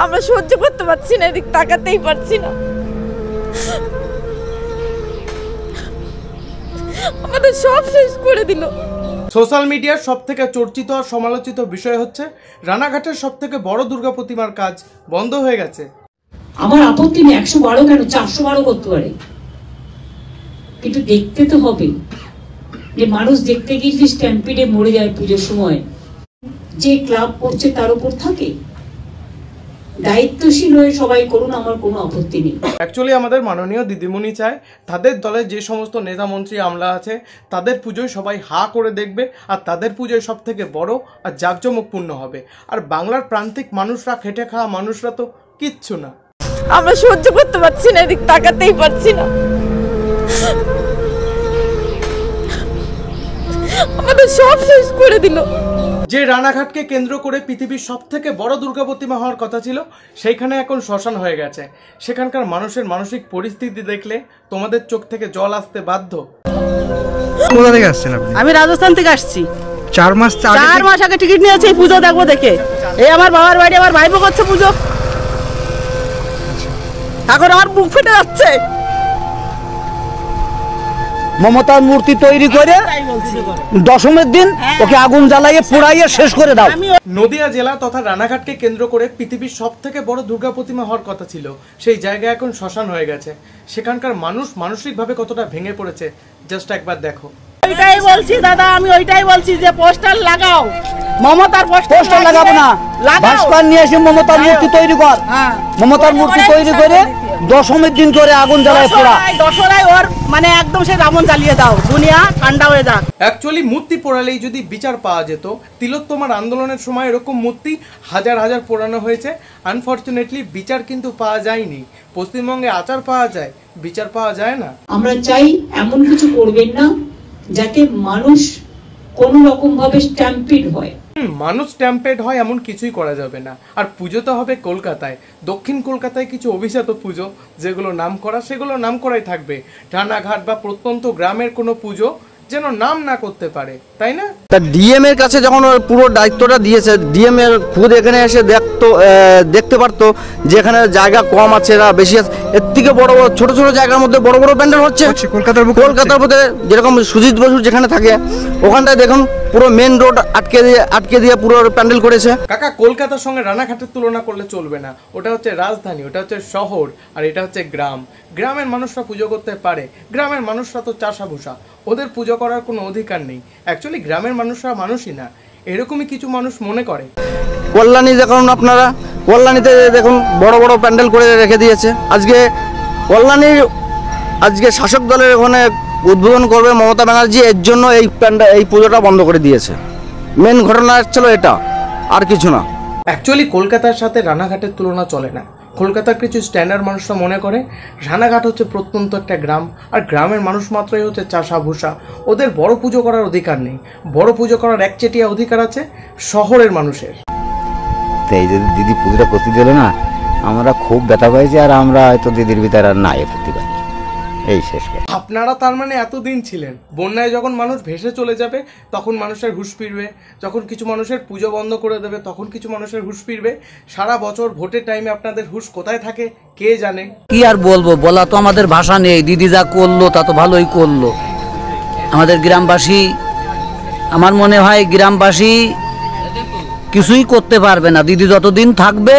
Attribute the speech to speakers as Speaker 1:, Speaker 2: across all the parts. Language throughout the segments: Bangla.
Speaker 1: আমরা সহ্য করতে পারছি না, এদিক তাকাতেই পারছি না। আমাদের সব শেষ করে দিল।
Speaker 2: সোশ্যাল মিডিয়ার সবথেকে চর্চিত আর সমালোচিত বিষয় হচ্ছে রানাঘাটের সবথেকে বড় দুর্গা প্রতিমার কাজ বন্ধ হয়ে গেছে।
Speaker 3: আমার আপত্তি নেই, 112 কেন 412 করতে পারে, কিন্তু দেখতে তো হবে যে মানুষ দেখতে গিয়ে যদি স্ট্যাম্পিডে মরে যায় পুজোর সময়, যে ক্লাব করছে তার উপর থাকে। দায়িত্বশীল হয়ে সবাই করুন, আমার কোনো আপত্তি নেই।
Speaker 2: অ্যাকচুয়ালি আমাদের মাননীয় দিদিমণি চায় তাদের দলে যে সমস্ত নেতা মন্ত্রী আমলা আছে তাদের পুজোয় সবাই হা করে দেখবে, আর তাদের পুজোয় সব থেকে বড় আর জাঁকজমকপূর্ণ হবে। আর বাংলার প্রান্তিক মানুষরা, খেটে খাওয়া মানুষরা তো কিচ্ছু না।
Speaker 1: আমরা সহ্য করতে পারছি না, এদিক তাকাতেই পারছি না। আমাদের সব শেষ করে দিল।
Speaker 2: যে রানাঘাটকে কেন্দ্র করে পৃথিবীর সব থেকে বড় দুর্গা প্রতিমা হওয়ার কথা ছিল, সেইখানে এখন শ্মশান হয়ে গেছে। সেখানকার মানুষের মানসিক পরিস্থিতি দেখলে তোমাদের চোখ থেকে জল আসতে বাধ্য।
Speaker 4: কোথা থেকে আসছেন আপনি?
Speaker 5: আমি রাজস্থান থেকে আসছি।
Speaker 4: 4 মাস
Speaker 5: আগে টিকিট নিয়েছি এই পুজো দেখবো দেখে। এই আমার বাবার বাড়ি, আমার ভাইপো করছে পুজো। এখন আমার বুক ফেটে যাচ্ছে।
Speaker 6: মমতার মূর্তি তৈরি করে দশমের দিন ওকে আগুন জ্বালাইয়ে পোড়াইয়ে শেষ করে দাও।
Speaker 2: নদিয়া জেলা তথা রানাঘাটকে কেন্দ্র করে পৃথিবীর সব থেকে বড় দুর্গা প্রতিমা হওয়ার কথা ছিল, সেই জায়গায় এখন শ্মশান হয়ে গেছে। সেখানকার মানুষ মানসিকভাবে কতটা ভেঙে পড়েছে জাস্ট একবার দেখো।
Speaker 5: ওইটাই বলছি দাদা, আমি ওইটাই বলছি যে পোস্টার লাগাও। মমতার পোস্টার
Speaker 6: লাগাবো না, ভাস্কর নিয়ে এসে মমতার মূর্তি তৈরি কর। মমতার মূর্তি তৈরি করে দশমের দিন করে আগুন জ্বালায় পোড়া।
Speaker 5: দশরায় ওর মানে একদম সে আগুন জ্বালিয়ে দাও, দুনিয়া ঠান্ডা হয়ে যাক।
Speaker 2: অ্যাকচুয়ালি মূর্তি পোড়ালেই যদি বিচার পাওয়া যেত, তিলোত্তমার আন্দোলনের সময় এরকম মূর্তি হাজার হাজার পোড়ানো হয়েছে। আনফরচুনেটলি বিচার কিন্তু পাওয়া যায়নি। পশ্চিমবঙ্গে আচার পাওয়া যায়, বিচার পাওয়া যায় না।
Speaker 3: আমরা চাই এমন কিছু করবেন না যাতে মানুষ কোন রকম ভাবে স্ট্যাম্পিড হয়।
Speaker 2: মানুষ স্ট্যাম্পেড হয় এমন কিছুই করা যাবে না। আর পুজো তো হবে কলকাতায়, দক্ষিণ কলকাতায় কিছু অভিজাত পুজো যেগুলো নাম করা, সেগুলো নাম করাই থাকবে। রানাঘাট বা প্রত্যন্ত গ্রামের কোনো পুজো যেন নাম না করতে পারে, তাই না?
Speaker 6: তা ডিএম এর কাছে যখন পুরো দায়িত্বটা দিয়েছে, ডিএম এর খুদ এখানে এসে দেখতে পারতো যে এখানে জায়গা কম আছে না বেশি আছে। এর থেকে বড় বড় ছোট ছোট জায়গার মধ্যে বড় বড় প্যান্ডেল হচ্ছে কলকাতার মধ্যে। যেরকম সুজিত বসু যেখানে থাকে ওখানটায় দেখুন পুরো মেন রোড আটকে দিয়ে পুরো প্যান্ডেল করেছে।
Speaker 2: কাকা, কলকাতার সঙ্গে রানাঘাটের তুলনা করলে চলবে না। ওটা হচ্ছে রাজধানী, ওটা হচ্ছে শহর, আর এটা হচ্ছে গ্রাম। গ্রামের মানুষরা পুজো করতে পারে। গ্রামের মানুষরা তো চাষাভুষা, ওদের পুজো করার কোনো অধিকার নেই। অ্যাকচুয়ালি গ্রামের মানুষরা মানুষই না, এরকমই কিছু মানুষ মনে করে।
Speaker 6: কল্যাণী দেখুন, আপনারা কল্যাণীতে দেখুন বড় বড় প্যান্ডেল করে রেখে দিয়েছে। আজকে কল্যাণীর শাসক দলের ওখানে উদ্বোধন করবে মমতা ব্যানার্জি, এর জন্য এই পুজোটা বন্ধ করে দিয়েছে। মেন ঘটনা ছিল এটা, আর কিছু না।
Speaker 2: অ্যাকচুয়ালি কলকাতার সাথে রানাঘাটের তুলনা চলে না। কলকাতার কিছু স্ট্যান্ডার্ড মানুষরা মনে করে রানাঘাট হচ্ছে প্রত্যন্ত একটা গ্রাম, আর গ্রামের মানুষ মাত্রই হচ্ছে চাষাভুষা, ওদের বড় পুজো করার অধিকার নেই। বড় পুজো করার একচেটিয়া অধিকার আছে শহরের মানুষের।
Speaker 7: এই যে দিদি পুজোটা করতে দিল না, আমরা খুব ব্যথা পাইছি, আর আমরা হয়তো দিদির ভিতরে আর না থাকতে পারি। এই শেষ।
Speaker 2: আপনারা তার মানে এতদিন ছিলেন। বন্যায় যখন মানুষ ভেসে চলে যাবে তখন মানুষের হুঁশ ফিরবে, যখন কিছু মানুষের পুজো বন্ধ করে দেবে তখন কিছু মানুষের হুঁশ ফিরবে। সারা বছর ভোটের টাইমে আপনাদের হুঁশ কোথায় থাকে কে জানে।
Speaker 6: কি আর বলবো, বলা তো আমাদের ভাষা নেই। দিদি যা করলো তা তো ভালোই করলো। আমাদের গ্রামবাসী, আমার মনে হয় গ্রামবাসী কিছুই করতে পারবে না। দিদি যতদিন থাকবে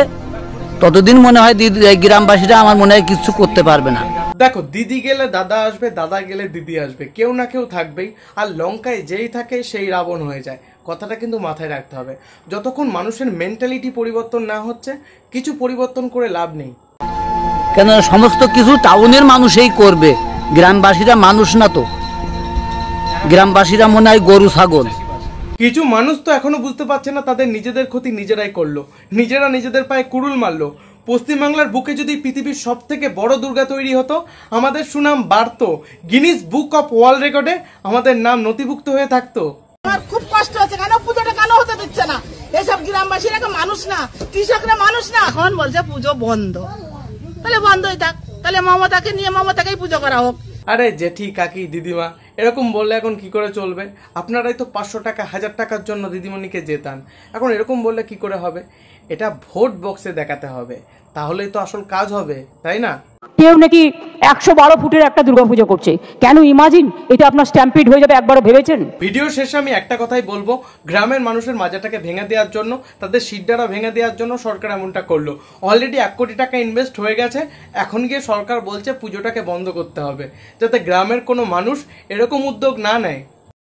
Speaker 6: ততদিন মনে হয় এই গ্রামবাসীরা আমার মনে হয় কিছু করতে পারবে না।
Speaker 2: দেখো, দিদি গেলে দাদা আসবে, দাদা গেলে দিদি আসবে, কেউ না কেউ থাকবেই। আর লঙ্কায় যেই থাকে সেই রাবণ হয়ে যায়, কথাটা কিন্তু মাথায় রাখতে হবে। যতক্ষণ মানুষের মেন্টালিটি পরিবর্তন না হচ্ছে কিছু পরিবর্তন করে লাভ নেই।
Speaker 6: কেন সমস্ত কিছু টাউনের মানুষই করবে, গ্রামবাসীরা মানুষ না তো। গ্রামবাসীরা মনে হয় গরু ছাগল।
Speaker 2: কিছু মানুষ তো এখনো বুঝতে পারছে না তাদের নিজেদের ক্ষতি নিজেরাই করলো, নিজেরা নিজেদের পায়ে কুড়ুল মারলো। পশ্চিমবাংলার বুকে যদি পৃথিবীর সব থেকে বড় দুর্গা তৈরি হতো, আমাদের সুনাম বাড়তো, গিনিস বুক অফ ওয়ার্ল্ড রেকর্ডে আমাদের নাম নথিভুক্ত হয়ে থাকতো।
Speaker 5: আমার খুব কষ্ট হচ্ছে, কেন পুজোটা কেন হতে দিচ্ছে না? এসব গ্রামবাসীরা মানুষ না, কৃষকরা মানুষ না। এখন বলছে পুজো বন্ধ, তাহলে বন্ধই থাক, তাহলে মমতাকে নিয়ে মমতাকেই পুজো করা হোক।
Speaker 2: আরে জেঠি, কাকি, দিদিমা এরকম বললে এখন কি করে চলবে? আপনারাই তো 500 টাকা 1000 টাকার জন্য দিদিমণিকে জেতান, এখন এরকম বললে কি করে হবে? এটা ভোট বক্সে দেখাতে হবে, তাহলেই তো আসল কাজ হবে, তাই না?
Speaker 8: কেউ নাকি 112 ফুটের একটা দুর্গাপুজো করছে, কেন ইমাজিন এটা আপনার স্ট্যাম্পিড হয়ে যাবে, একবারও ভেবেছেন?
Speaker 2: ভিডিও শেষে আমি একটা কথাই বলবো, গ্রামের মানুষের মাজাটাকে ভেঙে দেওয়ার জন্য, তাদের শিরদাঁড়া ভেঙে দেওয়ার জন্য সরকার এমনটা করলো। অলরেডি 1 কোটি টাকা ইনভেস্ট হয়ে গেছে, এখন গিয়ে সরকার বলছে পুজোটাকে বন্ধ করতে হবে, যাতে গ্রামের কোনো মানুষ এরকম উদ্যোগ না নেয়।